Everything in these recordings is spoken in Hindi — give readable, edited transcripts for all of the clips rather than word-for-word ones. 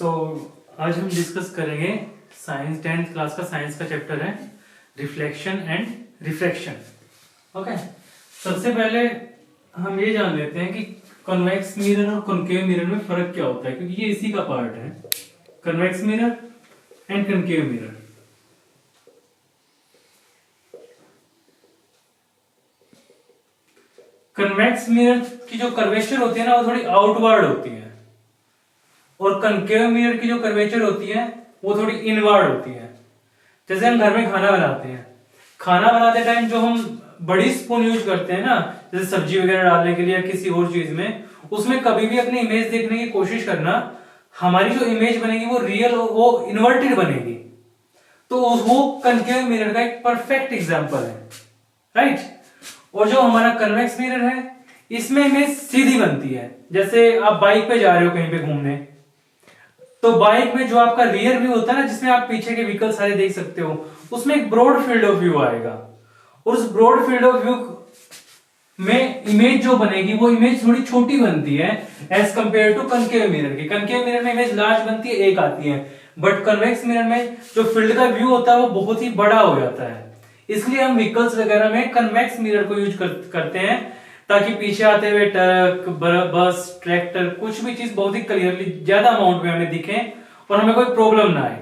सो आज हम डिस्कस करेंगे साइंस 10th क्लास का साइंस का चैप्टर है रिफ्लेक्शन एंड रिफ्रैक्शन। ओके, सबसे पहले हम ये जान लेते हैं कि कन्वेक्स मिरर और कॉनकेव मिरर में फर्क क्या होता है, क्योंकि ये इसी का पार्ट है। Convex mirror and concave mirror. Convex mirror की जो कर्वेचर होती है ना, वो थोड़ी आउटवर्ड होती है, और कॉनकेव मिरर की जो कर्वेचर होती है वो थोड़ी इनवर्ड होती है। जैसे हम घर में खाना बनाते हैं, खाना बनाते टाइम जो हम बड़ी स्पून यूज करते हैं ना, जैसे सब्जी वगैरह डालने के लिए या किसी और चीज में, उसमें कभी भी अपनी इमेज देखने की कोशिश करना, हमारी जो इमेज बनेगी वो रियल, वो इन्वर्टेड बनेगी। तो वो कॉनकेव मिरर का एक परफेक्ट एग्जांपल है, राइट। और जो हमारा कन्वेक्स मिरर है, इसमें इमेज सीधी बनती है। जैसे आप बाइक पे जा रहे हो कहीं पे घूमने, तो बाइक में जो आपका रियर व्यू होता है ना, जिसमें आप पीछे के व्हीकल सारे देख सकते हो, उसमें एक ब्रॉड फील्ड ऑफ व्यू आएगा, और उस ब्रॉड फील्ड ऑफ व्यू में इमेज जो बनेगी वो इमेज थोड़ी छोटी बनती है as compare to concave mirror की। कॉनकेव मिरर में इमेज लार्ज बनती है, एक आती है, बट कन्वेक्स मिरर में जो फील्ड का व्यू होता है वो बहुत ही बड़ा हो जाता है। इसलिए हम व्हीकल्स वगैरह में कन्वेक्स मिरर को यूज करते हैं, ताकि पीछे आते हुए ट्रक, बस, ट्रैक्टर, कुछ भी चीज बहुत ही क्लियरली ज्यादा अमाउंट में हमें दिखे और हमें कोई प्रॉब्लम ना आए।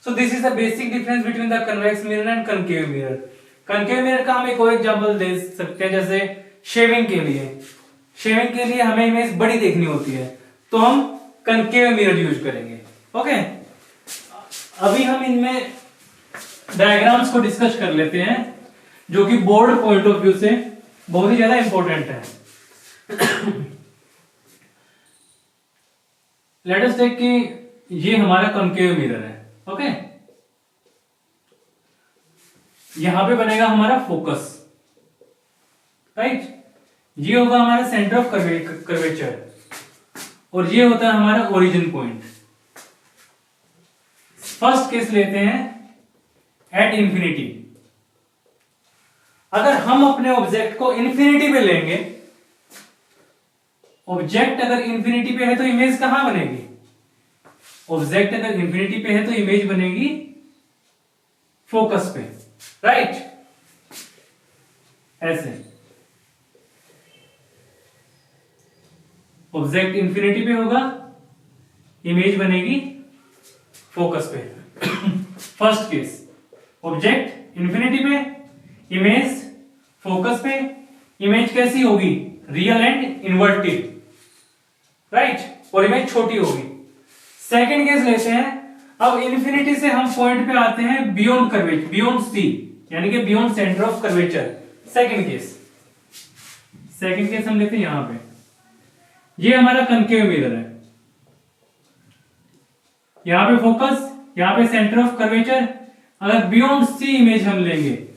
So this is the basic difference between the convex mirror and concave mirror. Concave mirror का हम एक और एग्जांपल दे सकते हैं, जैसे शेविंग के लिए। शेविंग के लिए हमें इमेज बड़ी देखनी होती है, तो हम कॉनकेव मिरर यूज करेंगे। ओके, अभी हम इनमें डायग्राम्स को डिस्कस कर लेते हैं, जो कि बोर्ड पॉइंट ऑफ व्यू से बहुत ही ज्यादा इंपॉर्टेंट है। लेट अस टेक कि ये हमारा कॉनकेव मिरर है। ओके, यहां पे बनेगा हमारा फोकस, राइट। ये होगा हमारा सेंटर ऑफ कर्वेचर, और ये होता है हमारा ओरिजिन पॉइंट। फर्स्ट केस लेते हैं एट इंफिनिटी। अगर हम अपने ऑब्जेक्ट को इंफिनिटी पे लेंगे, ऑब्जेक्ट अगर इंफिनिटी पे है तो इमेज कहां बनेगी? ऑब्जेक्ट अगर इंफिनिटी पे है तो इमेज बनेगी फोकस पे, राइट। ऐसे ऑब्जेक्ट इंफिनिटी पे होगा, इमेज बनेगी फोकस पे। फर्स्ट केस, ऑब्जेक्ट इंफिनिटी पे, इमेज फोकस पे। इमेज कैसी होगी? रियल एंड इन्वर्टेड, राइट, और इमेज छोटी होगी। सेकंड केस लेते हैं। अब इंफिनिटी से हम पॉइंट पे आते हैं बियॉन्ड कर्वेचर, बियॉन्ड सी, यानी कि beyond centre of curvature. Second case हम लेते हैं यहां पे। ये हमारा कॉनकेव मिरर है, यहां पे फोकस, यहां पे सेंटर ऑफ कर्वेचर। अगर बियॉन्ड सी इमेज हम लेंगे,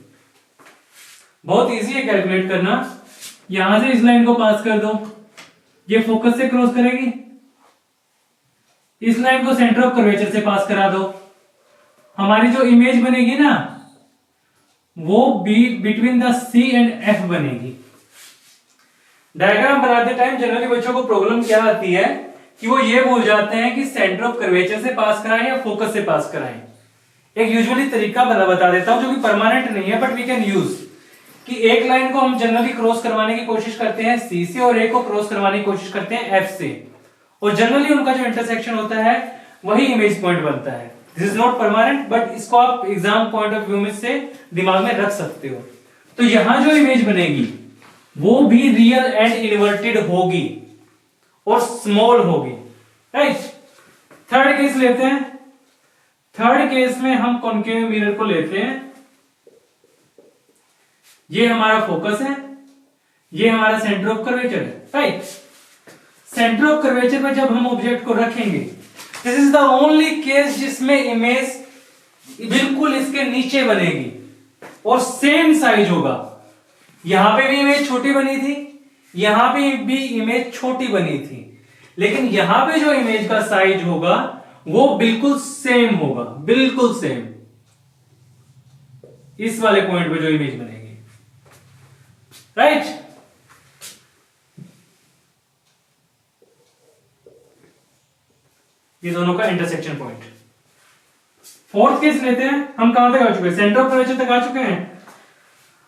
बहुत इजी है कैलकुलेट करना। यहां से इस लाइन को पास कर दो, ये फोकस से क्रॉस करेगी, इस लाइन को सेंटर ऑफ कर्वेचर से पास करा दो, हमारी जो इमेज बनेगी ना, वो between the C and F बनेगी। डायग्राम बनाते टाइम जनरली बच्चों को प्रॉब्लम क्या आती है कि वो ये भूल जाते हैं कि सेंटर ऑफ कर्वेचर से पास कराएं या फोकस से पास कराएं। एक यूजुअली तरीका बता देता हूं, जो कि परमानेंट नहीं है, बट वी कैन यूज, कि एक लाइन को हम जनरली क्रॉस करवाने की कोशिश करते हैं सी से, और एक को क्रॉस करवाने की कोशिश करते हैं एफ से, और जनरली उनका जो इंटरसेक्शन होता है वही इमेज पॉइंट बनता है। This is not permanent, but इसको आप एग्जाम पॉइंट ऑफ व्यू में से दिमाग में रख सकते हो। तो यहां जो इमेज बनेगी वो भी रियल एंड इन्वर्टेड होगी और स्मॉल होगी, राइट। थर्ड केस लेते हैं। थर्ड केस में हम कॉनकेव मिरर को लेते हैं। ये हमारा फोकस है, ये हमारा सेंटर ऑफ कर्वेचर है, राइट। सेंटर ऑफ कर्वेचर में जब हम ऑब्जेक्ट को रखेंगे, this is the only case जिसमें इमेज बिल्कुल इसके नीचे बनेगी और सेम साइज होगा। यहां पे भी इमेज छोटी बनी थी, यहां पे भी इमेज छोटी बनी थी, लेकिन यहां पे जो इमेज का साइज होगा वो बिल्कुल सेम होगा, बिल्कुल सेम। इस वाले पॉइंट पे जो इमेज बनेगी, राइट। ये दोनों का इंटरसेक्शन पॉइंट। फोर्थ केस लेते हैं, हम कहां तक आ चुके हैं, सेंटर ऑफ कर्वेचर तक आ चुके हैं।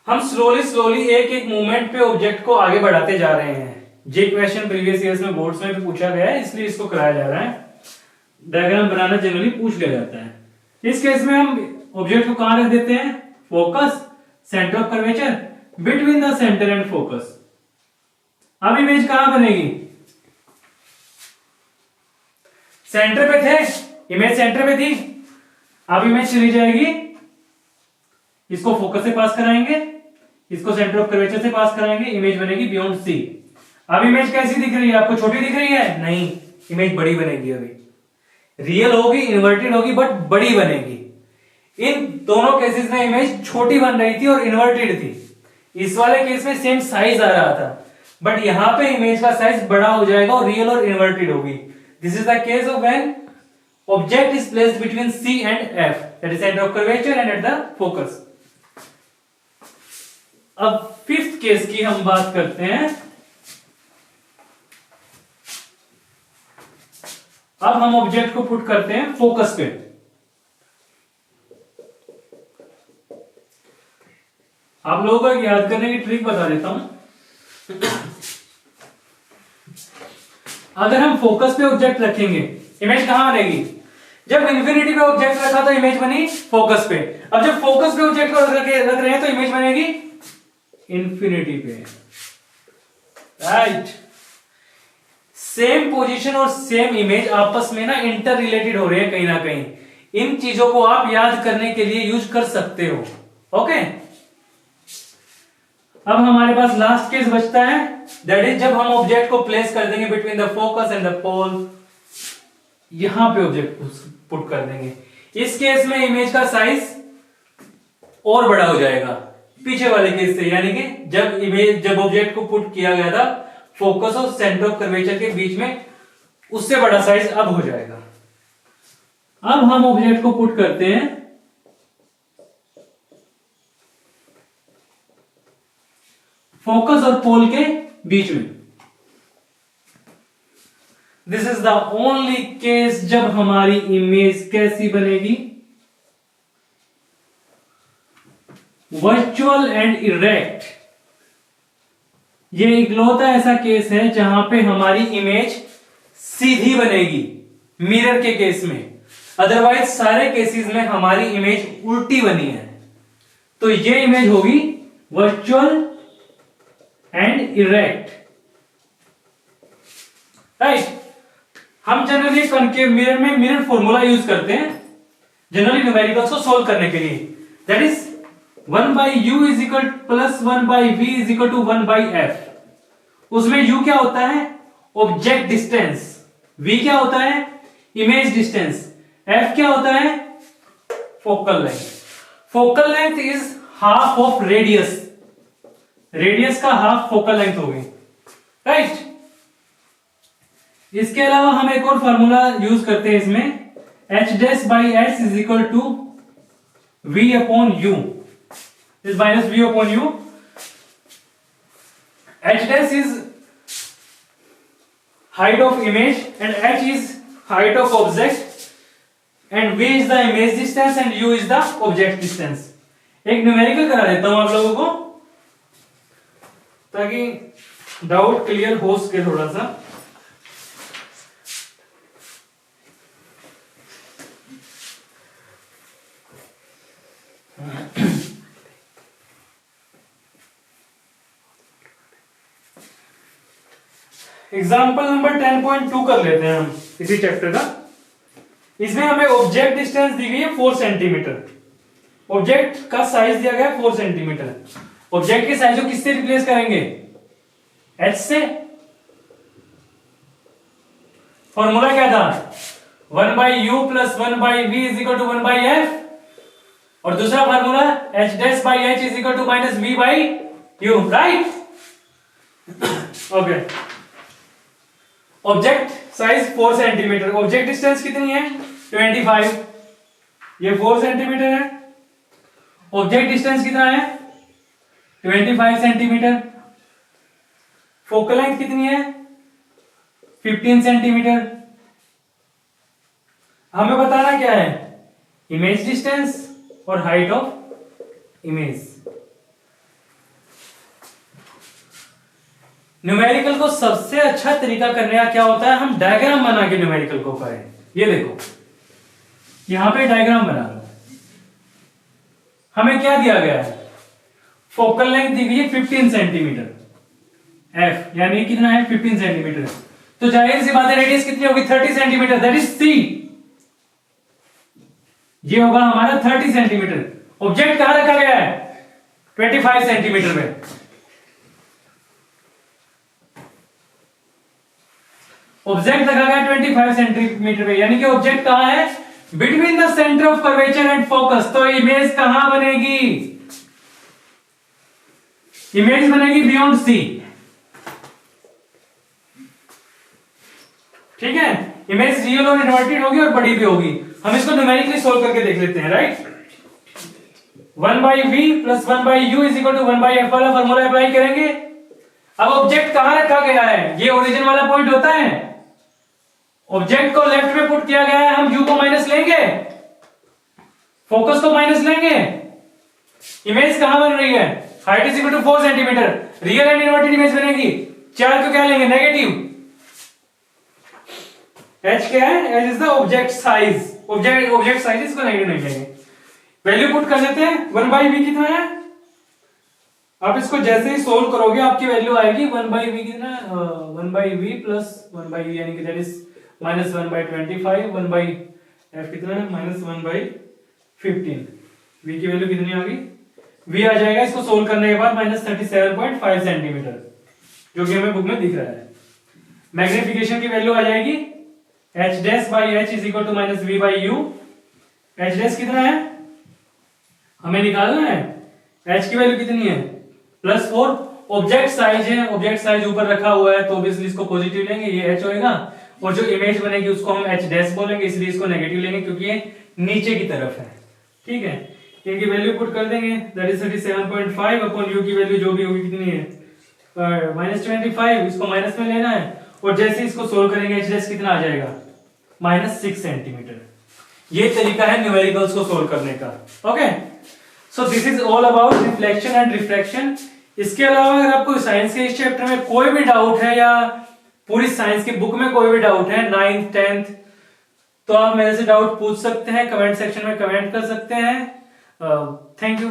हम स्लोली एक एक मूवमेंट पे ऑब्जेक्ट को आगे बढ़ाते जा रहे हैं। ये क्वेश्चन प्रीवियस ईयर्स में बोर्ड्स में भी पूछा गया है, इसलिए इसको कराया जा रहा है। डायग्राम बनाना जनरली पूछ लिया जाता है। इस केस में हम ऑब्जेक्ट को कहां रख देते हैं, focus, centre of curvature, between the centre and focus. अब इमेज कहां बनेगी, सेंटर पे थे, इमेज सेंटर पे थी, अब इमेज चली जाएगी, इसको फोकस से पास कराएंगे, इसको सेंटर ऑफ कर्वेचर से पास कराएंगे, इमेज बनेगी बियॉन्ड सी। अब इमेज कैसी दिख रही है आपको, छोटी दिख रही है, नहीं, इमेज बड़ी बनेगी। अभी रियल होगी, इन्वर्टेड होगी, बट बड़ी बनेगी। इन दोनों केसेस में इमेज छोटी बन रही थी और इन्वर्टेड थी। इस वाले केस में सेम साइज आ रहा था, बट यहां पे इमेज का साइज बड़ा हो जाएगा और रियल और इन्वर्टेड होगी। This is the case of when object is placed between C and F, that is centre of curvature and at the focus. अब फिफ्थ केस की हम बात करते हैं। अब हम ऑब्जेक्ट को पुट करते हैं फोकस पे। आप लोगों को याद करने की ट्रिक बता देता हूं। अगर हम फोकस पे ऑब्जेक्ट रखेंगे, इमेज कहां बनेगी, जब इंफिनिटी पे ऑब्जेक्ट रखा तो इमेज बनी फोकस पे। अब जब फोकस पे ऑब्जेक्ट को रख रहे हैं तो इमेज बनेगी इंफिनिटी पे, राइट। सेम पोजीशन और सेम इमेज आपस में ना इंटर रिलेटेड हो रहे हैं कहीं ना कहीं। इन चीजों को आप याद करने के लिए यूज कर सकते हो, ओके। अब हमारे पास लास्ट केस बचता है, दैट इज जब हम ऑब्जेक्ट को प्लेस कर देंगे between the focus and the pole, यहां पे ऑब्जेक्ट पुट कर देंगे। इस केस में इमेज का साइज और बड़ा हो जाएगा पीछे वाले केस से, यानी कि जब ऑब्जेक्ट को पुट किया गया था फोकस और सेंटर ऑफ कर्वेचर के बीच में, उससे बड़ा साइज अब हो जाएगा। अब हम ऑब्जेक्ट को पुट करते हैं फोकस और पोल के बीच में। This is the only case जब हमारी इमेज कैसी बनेगी, वर्चुअल एंड इरेक्ट। ये इकलौता ऐसा केस है जहां पे हमारी इमेज सीधी बनेगी मिरर के केस में, अदरवाइज सारे केसेस में हमारी इमेज उल्टी बनी है। तो ये इमेज होगी वर्चुअल एंड इरेक्ट, राइट। हम जनरली कनकेव मिरर में मिरर फॉर्मूला यूज करते हैं जनरली न्यूमेरिकल्स को सोल्व करने के लिए, that is 1/u is equal plus 1/v is equal to 1/f। उसमें u क्या होता है, ऑब्जेक्ट डिस्टेंस, v क्या होता है, इमेज डिस्टेंस, f क्या होता है, focal length. Focal length is half of radius, radius का हाफ फोकल लेंथ होगी, राइट। इसके अलावा हम एक और फॉर्मूला यूज करते हैं इसमें, h'/s is equal to v/u, is minus v/u. h' is height of image and h is height of object and v is the image distance and u is the object distance. एक न्यूमेरिकल करा देता हूं आप लोगों को ताकि डाउट क्लियर हो सके थोड़ा सा। एग्जाम्पल नंबर 10.2 कर लेते हैं हम इसी चैप्टर का। इसमें हमें ऑब्जेक्ट डिस्टेंस दी गई है 4 सेंटीमीटर, ऑब्जेक्ट का साइज दिया गया है 4 सेंटीमीटर। ऑब्जेक्ट के साइज को किससे रिप्लेस करेंगे, h से। फॉर्मूला क्या था, 1/u plus 1/v is equal to 1/f, और दूसरा फॉर्मूला h'/h is equal to minus v/u, right. Okay, object size 4 centimetre, object distance कितनी है 25, ये 4 सेंटीमीटर है, ऑब्जेक्ट डिस्टेंस कितना है 25 सेंटीमीटर, फोकल लेंथ कितनी है 15 सेंटीमीटर, हमें बताना क्या है, इमेज डिस्टेंस और हाइट ऑफ इमेज। न्यूमेरिकल को सबसे अच्छा तरीका करने का क्या होता है, हम डायग्राम बना के न्यूमेरिकल को करें। ये देखो यहां पे डायग्राम बना लो, हमें क्या दिया गया है, फोकल लेंथ दी गई है 15 सेंटीमीटर, एफ यानी कितना है 15 सेंटीमीटर, तो जाहिर सी बात है रेडियस कितनी होगी 30 सेंटीमीटर, दैट इज सी। ये होगा हमारा 30 सेंटीमीटर। ऑब्जेक्ट कहां रखा गया है 25 सेंटीमीटर में। ऑब्जेक्ट रखा गया 25 सेंटीमीटर में, यानी कि ऑब्जेक्ट कहां है, between the centre of curvature and focus. तो इमेज कहां बनेगी, इमेज बनेगी बियॉन्ड सी। ठीक है, इमेज रियल और इन्वर्टेड होगी और बड़ी भी होगी। हम इसको न्यूमेरिकली सोल्व करके देख लेते हैं, राइट। 1/v + 1/u = 1/f वाला फॉर्मूला अप्लाई करेंगे। अब ऑब्जेक्ट कहां रखा गया है, ये ओरिजिन वाला पॉइंट होता है, ऑब्जेक्ट को लेफ्ट में पुट किया गया है, हम u को माइनस लेंगे, फोकस को माइनस लेंगे। इमेज कहां बन रही है, height = 4 centimetre, real and inverted image बनेगी। 4 को क्या लेंगे, नेगेटिव। h क्या है, h is the object size, object size इसको नेगेटिव नहीं लेंगे। वैल्यू पुट कर देते हैं, 1/v कितना है, आप इसको जैसे ही सोल्व करोगे आपकी वैल्यू आएगी 1/v कितना, 1/v + 1/u यानी कि दैट इज -1/25, 1/f कितना है -1/15। v की वैल्यू कितनी आ गई, v आ जाएगा इसको सोल्व करने के बाद -37.5 सेंटीमीटर, जो कि हमें बुक में दिख रहा है। मैग्निफिकेशन की वैल्यू आ जाएगी h' by h = -v/u। h' कितना है हमें निकालना है, h की वैल्यू कितनी है +4। ऑब्जेक्ट साइज है, ऑब्जेक्ट साइज ऊपर रखा हुआ है तो ऑब्वियसली इसको पॉजिटिव लेंगे, ये h होएगा, और जो इमेज बनेगी उसको हम h' बोलेंगे, इसलिए इसको नेगेटिव लेंगे क्योंकि ये नीचे की तरफ है। ठीक है, इनकी वैल्यू पुट कर देंगे, दैट इज 37.5 अपॉन u की वैल्यू जो भी होगी कितनी है -25, इसको माइनस में लेना है, और जैसे इसको सोल्व करेंगे h' कितना आ जाएगा -6 सेंटीमीटर। ये तरीका है न्यूमेरिकल्स को सोल्व करने का। Okay, so this is all about reflection and refraction. इसके अलावा अगर आपको साइंस के इस चैप्टर में कोई भी डाउट है या पूरी साइंस की बुक में कोई भी डाउट है 9th 10th, तो आप मेरे से डाउट पूछ सकते हैं, कमेंट सेक्शन में कमेंट कर सकते हैं। Thank you.